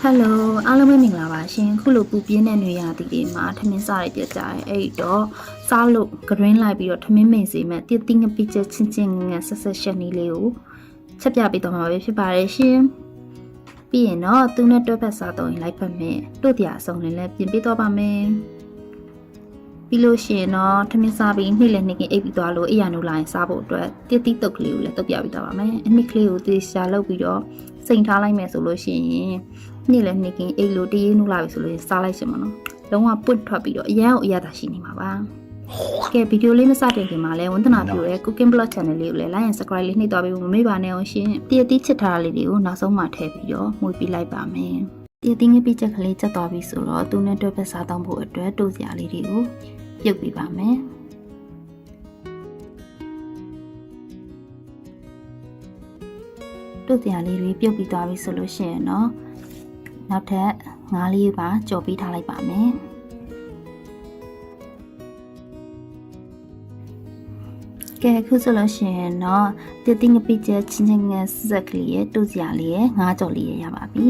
Hello အားလုံးပဲမင်္ဂလာပါရှင်ခုလိုပူပြင်းတဲ့နေရာတီတွေမှာထမင်းစားရပြကြတယ်အဲ့တော့စားလို့ green လိုက်ပြီးတော့ထမင်းမိန်စီမဲ့တည်တင်းငပိချက်ချင်းချင်းငယ်ဆက်ဆက်ရှက်နီးလေးကိုချက်ပြပေးတော့မှာပဲဖြစ်ပါတယ်ရှင်ပြီးရင်တော့သူနဲ့တွဲဖက်စားတော့ရင်လိုက်ဖက်မယ်တို့တရားအစုံလည်းပြင်ပေးတော့ပါမယ်ပြီးလို့ရှိရင်တော့ထမင်းစားပြီးနေ့လည်နေ့ကအိပ်ပြီးသွားလို့အိယာနိုးလာရင်စားဖို့အတွက်တည်တီးတုတ်ကလေးကိုလည်းတုတ်ပြပေးတော့ပါမယ်အနှစ်ကလေးကိုသေချာလုပ်ပြီးတော့စိန်ထားလိုက်မယ်ဆိုလို့ရှိရင်နေ့လည်းနေ့ကအိတ်လို့တည်နူးလာပြီဆိုလို့စားလိုက်ရှင်မနော်လုံးဝပွတ်ထွက်ပြီးတော့အရန်ကိုအရသာရှိနေမှာပါကဲဗီဒီယိုလေးမစတင်ခင်မှာလဲဝန်သနာပြုရဲ Cooking Blog Channel လေးကိုလည်း like and subscribe လေးနှိပ်သွားပေးဖို့မမေ့ပါနဲ့အောင်ရှင်တည်တီးချစ်ထားတာလေးတွေကိုနောက်ဆုံးမှထည့်ပြီးတော့မှုပြလိုက်ပါမယ်တည်တီးငပိချက်ကလေးချက်သွားပြီဆိုတော့သူနဲ့တွဲဖက်စားတောင်းဖို့အတွက်တို့စရာလေးတွေကိုပြုတ်ပြပါမယ်တို့စရာလေးတွေပြုတ်ပြီးသွားပြီဆိုလို့ရှိရင်တော့နောက်ထပ်ငါးလေးပါကြော်ပြီးထားလိုက်ပါမယ်ကဲအခုဆိုလို့ရှိရင်တော့တည်တင်းငပိချက်ချင်းချင်းငယ်စက်ကလေးရဲ့တို့စရာလေးရဲ့ငါးကြော်လေးရပါပြီ